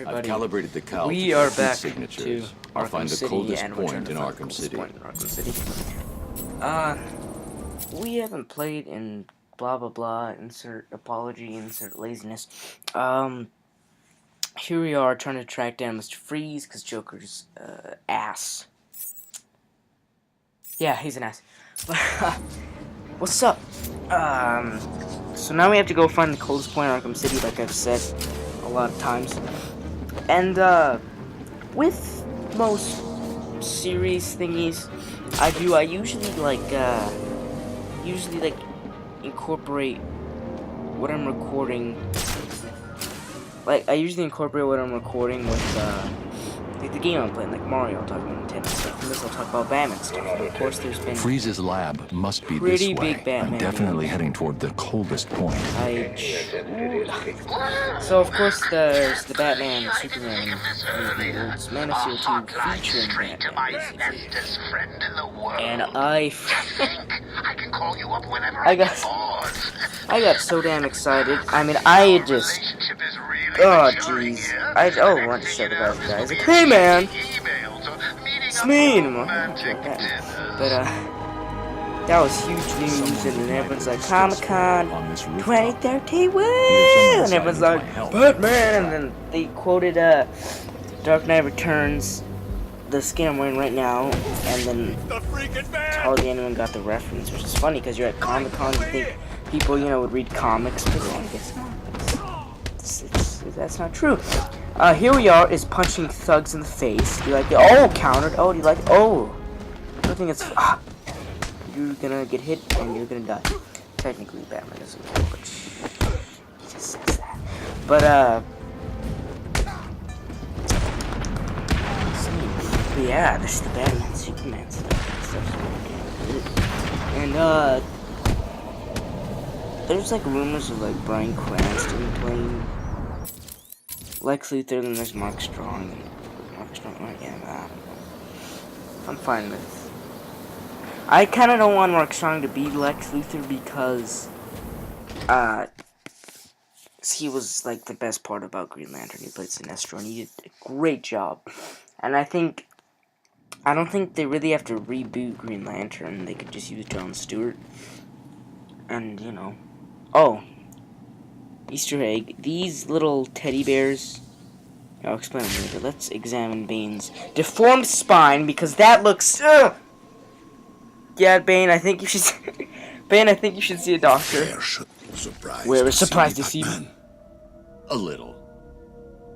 everybody. I've calibrated the cowl We to are heat back signatures. to I'll Arkham find the City coldest and point in Arkham City. We haven't played in blah blah blah, insert apology, insert laziness. Here we are trying to track down Mr. Freeze, because Joker's, ass. Yeah, he's an ass. What's up? So now we have to go find the coldest point in Arkham City, like I've said a lot of times. And, with most series thingies I usually, incorporate what I'm recording. Like, I usually incorporate what I'm recording with, like the game I'm playing, like Mario, I'll talk about Nintendo stuff, and this I'll talk about Batman stuff. But of course, there's been Freeze's lab must be pretty this way. big Batman I'm definitely games. heading toward the coldest point. So of course there's the Batman Superman movie. It's Man of Steel 2 featuring Batman, basically. And I got so damn excited. I mean, I just, oh jeez. I want to show the guys. Like, hey man, it's me. But that was huge news, and then everyone's like, Comic-Con 2013, woo! And everyone's like, Batman! And then they quoted, Dark Knight Returns, the skin I'm wearing right now, and then hardly anyone got the reference, which is funny, because you're at Comic-Con, you think people, would read comics, but I guess not. That's not true. Here we are, is punching thugs in the face. Do you like it? Oh, countered. Oh, do you like it? Oh! I think it's... You're gonna get hit and you're gonna die. Technically, Batman doesn't know, but he just says that. But yeah, this is the Batman Superman stuff. And there's like rumors of like Bryan Cranston playing Lex Luthor, and then there's Mark Strong. Right? Yeah, I don't know. I'm fine with. I kind of don't want Mark Strong to be Lex Luthor because, he was, like, the best part about Green Lantern. He played Sinestro, and he did a great job. And I don't think they really have to reboot Green Lantern. They could just use John Stewart. And, oh, Easter egg. These little teddy bears, I'll explain them later. Let's examine Bane's deformed spine, because that looks, yeah, Bane, I think you should see a doctor. We're surprised to see me. A little.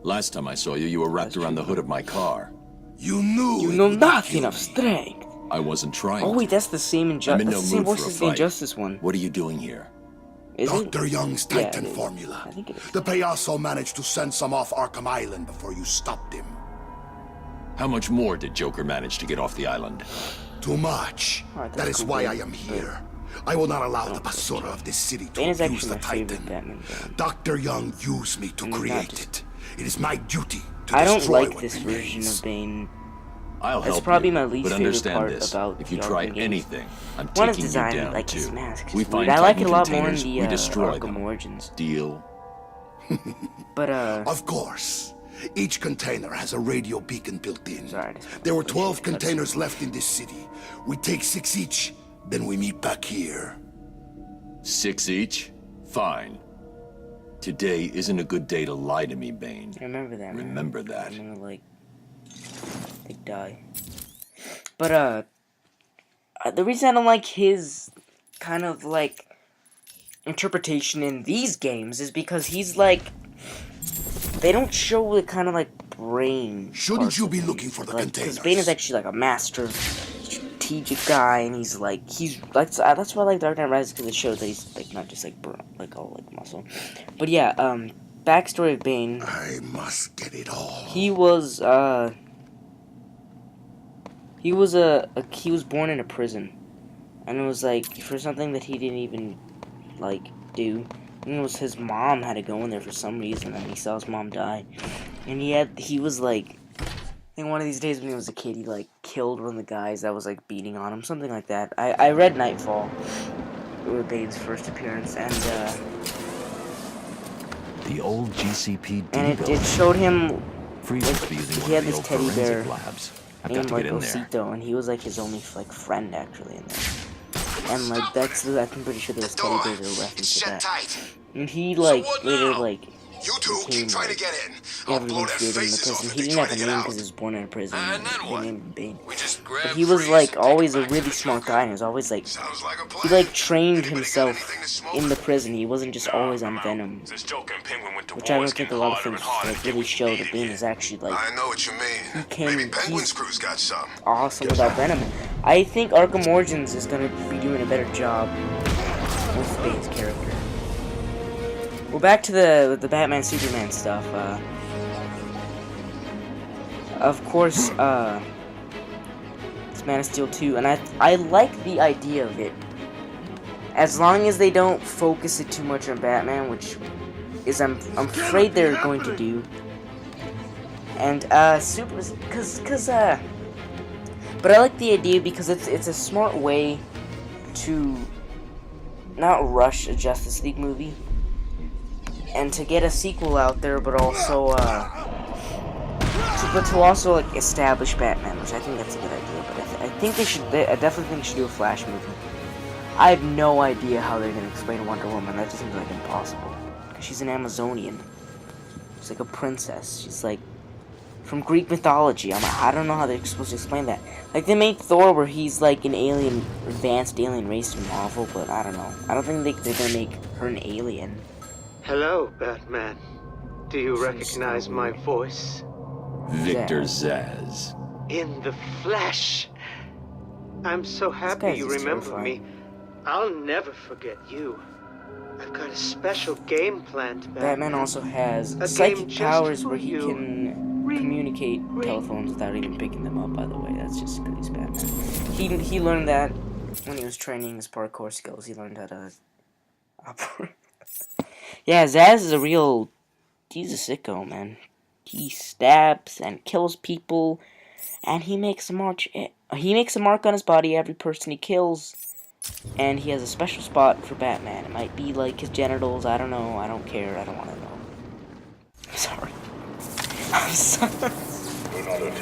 Last time I saw you, you were wrapped around the hood of my car. You knew. You know nothing of strength. I wasn't trying. Oh wait, that's the same Injustice. That's the same voice as the Injustice one. What are you doing here? Is Dr. Young's Titan Yeah, formula. I think it is. The Payaso managed to send some off Arkham Island before you stopped him. How much more did Joker manage to get off the island? Too much. Alright, That is cool, why Bane. I am here. I will not allow the Basura of this city to Bane is abuse actually the my favorite Titan. Batman villain. Dr. Young used me to not create just- it. It is my duty to I don't destroy like what this remains. version of Bane. I'll That's help probably you, my least but favorite understand part this. about If you the try Arkham games. anything, I'm One is taking you design, down like too. his mask. We find I like it Titan a lot more in containers, the we destroy Arkham them. Origins. Deal? But Of course. Each container has a radio beacon built in. Sorry, I just- There were 12 containers left in this city. We take 6 each, then we meet back here. 6 each? Fine. Today isn't a good day to lie to me, Bane. I remember that. Man. Remember that. I'm gonna they die. But the reason I don't like his kind of like interpretation in these games is because he's like, they don't show the kind of like brain. Shouldn't you be looking for the Because containers? Bane is actually like a master strategic guy, and he's that's why I like Dark Knight Rises, because it shows that he's like not just like all like muscle. But yeah, backstory of Bane. I must get it all. He was born in a prison, and it was like for something that he didn't even like do. And it was his mom had to go in there for some reason, and he saw his mom die, and he was like, I think one of these days when he was a kid, he like killed one of the guys that was like beating on him, something like that. I read Nightfall, with Bane's first appearance, and The old GCP and depot. it showed him Freeze must be using he one had of the this old teddy forensic bear labs. I've got named to like get in there. Osito, and he was like his only like friend actually in there. And like that's I'm pretty sure those teddy bears are a reference to that. tight. And he So like what later now? like You two became keep trying like to get in. I'll blow everyone their feared him in the faces off prison. if He they didn't try have to a get name out. because he was born in a prison. And then They what? named him Bane. We just But grab he was Freeze like and take always him a back to really the smart junker. guy, and he was always like Sounds like a he plan. like trained Anybody got himself anything to smoke? in the prison. He wasn't just always on Venom, Since Joker and Penguin went to which war, I don't it's think a getting lot of harder and things harder to like get really what you show need that in Bane here. is actually like I know what you mean. can- Maybe Penguin's he's crew's got some. awesome without Venom. I think Arkham Origins is gonna be doing a better job with Bane's character. Well, back to the Batman Superman stuff. Of course, it's Man of Steel 2, and I like the idea of it. As long as they don't focus it too much on Batman, which is I'm afraid they're going to do. And but I like the idea because it's a smart way to not rush a Justice League movie and to get a sequel out there, but also to also like establish Batman, which I think that's a good idea. But I think they should. I definitely think they should do a Flash movie. I have no idea how they're gonna explain Wonder Woman. That just seems like impossible. She's an Amazonian. She's like a princess. She's like from Greek mythology. I don't know how they're supposed to explain that. Like they made Thor where he's like an alien, advanced alien race in Marvel, but I don't know. I don't think they're gonna make her an alien. Hello, Batman. Do you recognize my voice? Victor Zsasz. In the flesh. I'm so happy guy's you just remember terrifying. me. I'll never forget you. I've got a special game planned, Batman also has A psychic game just powers for where he you. can communicate telephones without even picking them up, by the way. That's just because he's Batman. He learned that when he was training his parkour skills. He learned how to operate. Yeah, Zsasz is he's a sicko, man. He stabs and kills people, and he makes a mark on his body every person he kills. And he has a special spot for Batman. It might be like his genitals. I don't know. I don't care. I don't want to know. I'm sorry.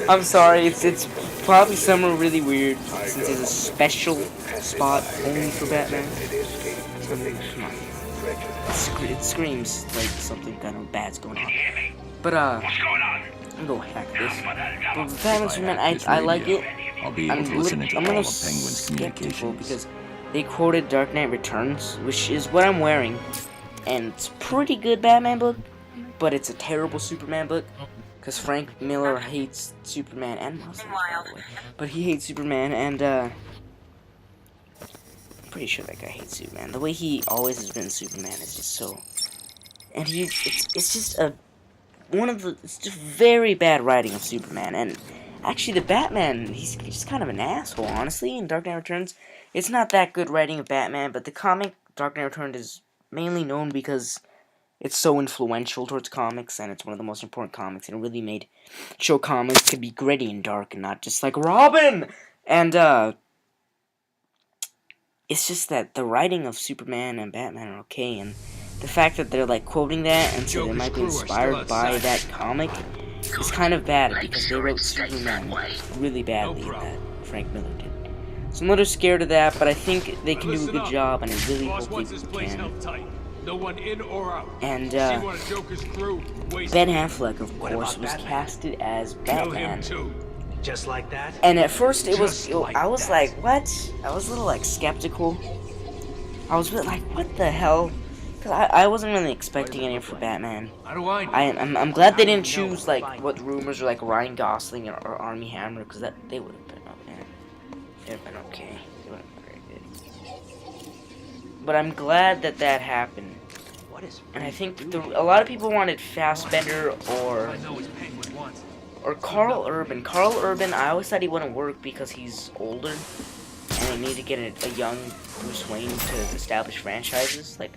I'm sorry. It's probably somewhere really weird since there's a special spot only for Batman. I mean, come on. It screams like something kind of bad's going on. But What's going on? I'm gonna hack this. But with Batman Superman, I like it. I'll be able to listen into I'm all a of little Penguin's skeptical communications. because they quoted Dark Knight Returns, which is what I'm wearing, and it's a pretty good Batman book, but it's a terrible Superman book because Frank Miller hates Superman and Muslims, by the way. But he hates Superman, and I'm pretty sure that guy hates Superman. The way he always has written Superman is just so, and it's just it's just very bad writing of Superman. And actually, the Batman, he's just kind of an asshole, honestly. In Dark Knight Returns, it's not that good writing of Batman, but the comic Dark Knight Returns is mainly known because it's so influential towards comics, and it's one of the most important comics, and it really made show comics to be gritty and dark, and not just like Robin. And it's just that the writing of Superman and Batman are okay, and the fact that they're like quoting that and so they might be inspired by that comic is kind of bad because they wrote Superman really badly in that Frank Miller did. So I'm a little scared of that, but I think they can do a good job, and I really hope they can. No one in or out. And Ben Affleck, of course, was casted as Batman. Just like that? And at first I was like, what? I was a little like skeptical. I was a bit like, what the hell? Because I wasn't really expecting any for Batman. I'm glad they didn't choose like what rumors are like Ryan Gosling or Armie Hammer, because they would have been okay. They would have been okay. They would have been very good. But I'm glad that happened. And I think a lot of people wanted Fassbender or Carl Urban. Carl Urban, I always thought he wouldn't work because he's older, and they need to get a young Bruce Wayne to establish franchises, like,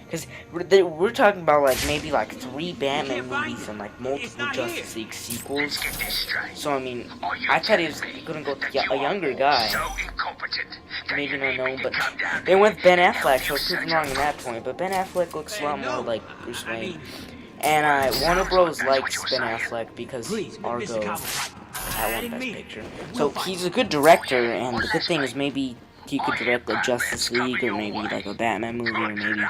because we're talking about like maybe like 3 Batman movies and like multiple Justice League sequels. So I mean, I thought he was gonna go with a younger guy. Maybe not known, but they went with Ben Affleck, so I was proven wrong on that point. But Ben Affleck looks a lot more like Bruce Wayne. And Warner Bros. Likes Ben Affleck because Please, Argo Mr. Cowboy. I won Best Picture. So he's a good director, and the good thing is maybe he could direct a Justice League, or maybe like a Batman movie, or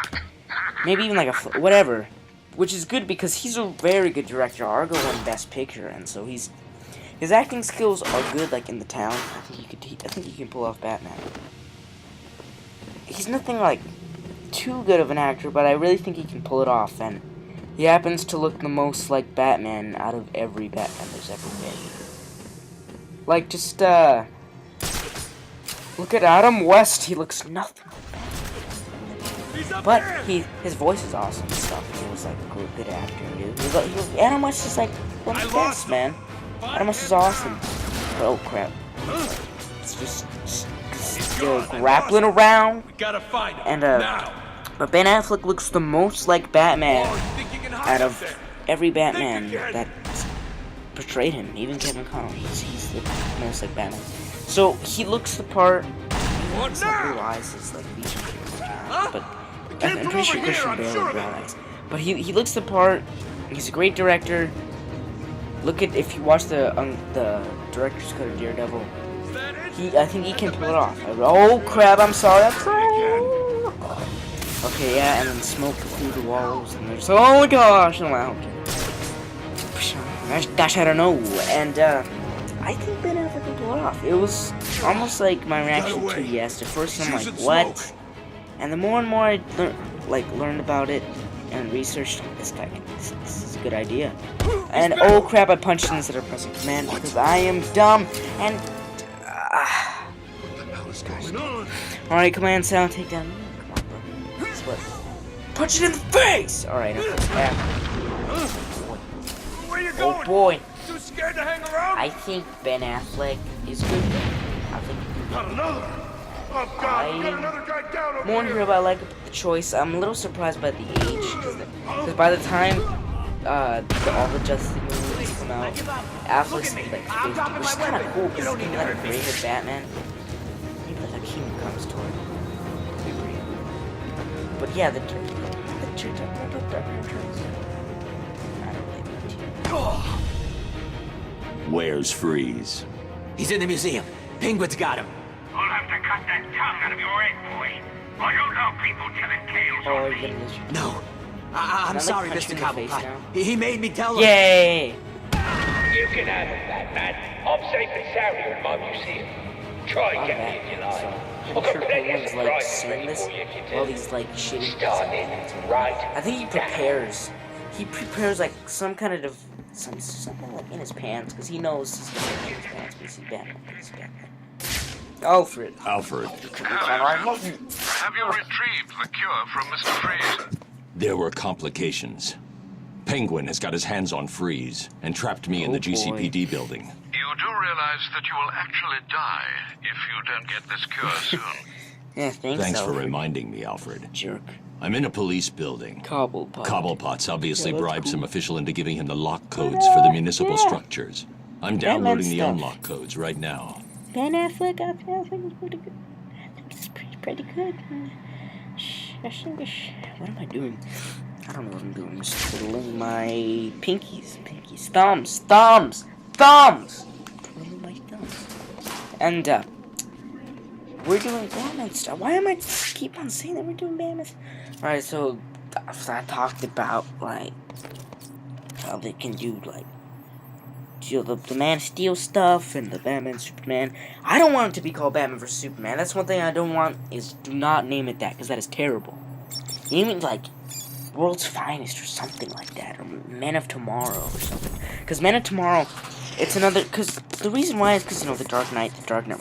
maybe even like a whatever. Which is good because he's a very good director. Argo won Best Picture, and so his acting skills are good. Like in The Town, I think he can pull off Batman. He's nothing like too good of an actor, but I really think he can pull it off, and he happens to look the most like Batman out of every Batman there's ever been. Like, just, look at Adam West, he looks nothing like Batman. But his voice is awesome and stuff. He was like a good actor, dude. Adam West is like one of the best, man. Adam West is awesome. But, oh crap. It's just grappling around. And, but Ben Affleck looks the most like Batman out of every Batman that portrayed him. Even Kevin Conner, he's the most like Batman. So he looks the part. His like blue eyes, his like vision, but I'm pretty sure Christian Bale has brown eyes. But he looks the part. He's a great director. Look at if you watch the director's cut of Daredevil. I think he can pull it off. Oh crap! I'm sorry. Okay, yeah, and then smoke through the walls, and there's oh my gosh! Wow. Gosh, I don't know. And I think Ben Affleck can pull it off. It was almost like my reaction to Yes. At first, I'm like, what? And the more and more I learned about it and researched, this is a good idea. And oh crap! I punched instead of pressing command because I am dumb. And What the hell is going on? all right, command sound takedown. Punch it in the face! Alright, yeah. Where you Oh going? boy. Too scared to hang around? I think Ben Affleck is good. I think Got another! Oh God, we got another guy down over more here about like the choice. I'm a little surprised by the age because by the time all the Justice League movies come out, Affleck's like 50, which is kind of cool because he's gonna be like a gray-haired Batman. Maybe like a kingdom comes toward him. But yeah, the Dark Knight Returns. I don't really want to. Where's Freeze? He's in the museum. Penguin's got him. I'll have to cut that tongue out of your head, boy. I don't know people telling tales Oh, on you're me. getting this. No. I'm like sorry, punch Mr. him in the face Cobblepot. now? He made me tell him. Yay! You can have it, Batman. I'm safe and sound here in my museum. Try get me if you like. I've got Sure plenty of Penguin's like surprises saying ready this for you if you while do. he's like shitting. Starting right. I think he prepares. He prepares like some kind of something like in his pants because he knows he's gonna get in his pants because he's Batman. He's Batman. Alfred. Alfred, Have you retrieved the cure from Mr. Freeze? there were complications. Penguin has got his hands on Freeze and trapped me in the Oh, boy. GCPD building. You do realize that you will actually die if you don't get this cure soon. Yeah, thanks, Thanks for Alfred. reminding me, Alfred. Jerk. I'm in a police building. Cobblepot. Cobblepot's obviously Yeah, that's bribed cool. some official into giving him the lock codes for the municipal yeah. structures. I'm downloading the stuff. unlock codes right now. Ben Affleck, I think is pretty good. I think it's pretty good. What am I doing? I don't know what I'm doing. I'm just twiddling my pinkies. Thumbs. Twiddling my thumbs. And, we're doing Batman stuff. Why am I keep on saying that we're doing Batman stuff? Alright, so, I talked about, like, how they can do, like, the Man of Steel stuff and the Batman Superman. I don't want it to be called Batman vs Superman. That's one thing I don't want is do not name it that because that is terrible. Name it like World's Finest or something like that, or Men of Tomorrow or something. Because Men of Tomorrow, it's another. Because the reason why is because the Dark Knight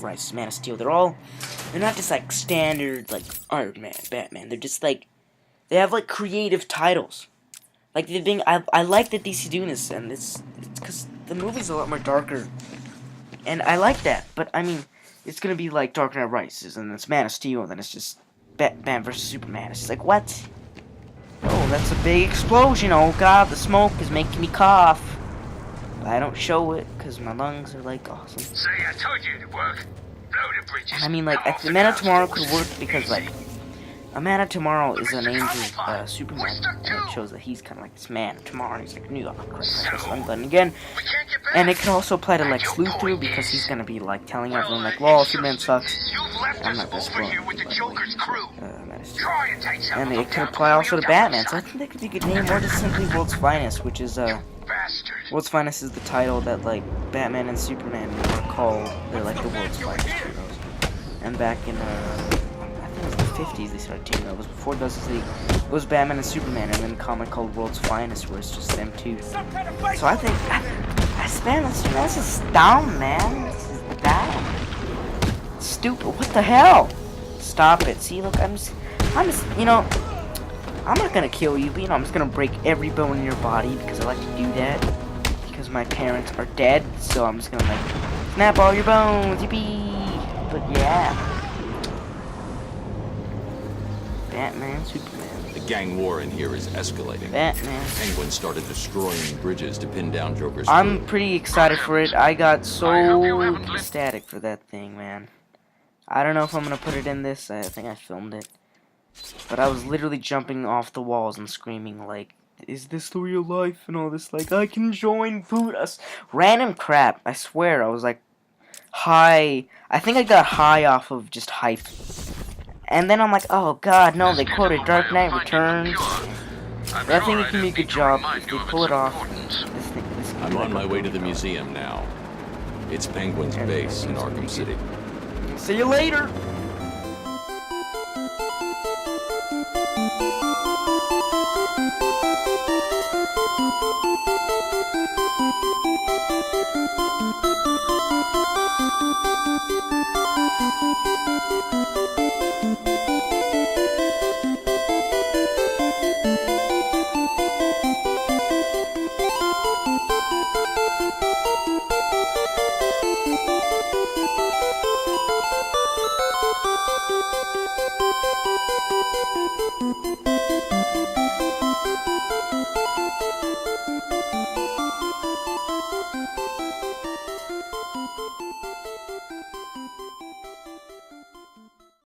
Rises, Man of Steel. They're not just like standard like Iron Man, Batman. They're just like they have like creative titles. Like the thing, I like that DC doing this, and it's because the movie's a lot more darker, and I like that. But I mean, it's gonna be like Dark Knight Rises, and it's Man of Steel, and then it's just Batman vs Superman. It's just like what? Oh, that's a big explosion! Oh God, the smoke is making me cough. But I don't show it because my lungs are like awesome. See, I told you it'd work. Blow the bridges. And I mean, like, the Man of Tomorrow could work because like A Man of Tomorrow is an angel, Superman, and it shows that he's kind of like this man of tomorrow, and he's like, New York, London again. And it can also apply to Lex Luthor, because he's gonna be like telling everyone like, "Well, Superman sucks." I'm not gonna spoil and it can apply also to Batman. So I think that you could name more just simply World's Finest, which is World's Finest is the title that like Batman and Superman are called. They're like the world's finest heroes. And back in I think it was the 50s they started teaming up. It was before Justice League. It was Batman and Superman, and then a comic called World's Finest, where it's just them two. So I think Batman and Superman, this is dumb, man. This is dumb. Stupid. What the hell? Stop it. See, look, I'm just, you know, I'm not gonna kill you, but you know, I'm just gonna break every bone in your body because I like to do that. Because my parents are dead, so I'm just gonna like snap all your bones, yippee! But yeah. Batman, Superman. The gang war in here is escalating. Batman. Penguin started destroying bridges to pin down Joker's I'm crew. pretty excited for it. I got so ecstatic for that thing, man. I don't know if I'm gonna put it in this. I think I filmed it. But I was literally jumping off the walls and screaming like, "Is this the real life?" and all this like, "I can join food." Random crap. I swear, I was like high. I think I got high off of just hype. And then I'm like, oh god, no, they quoted Dark Knight Returns. But I think it can be a good job if they pull it off. This I'm on my way to the museum now. It's Penguin's base in Arkham City. See you later!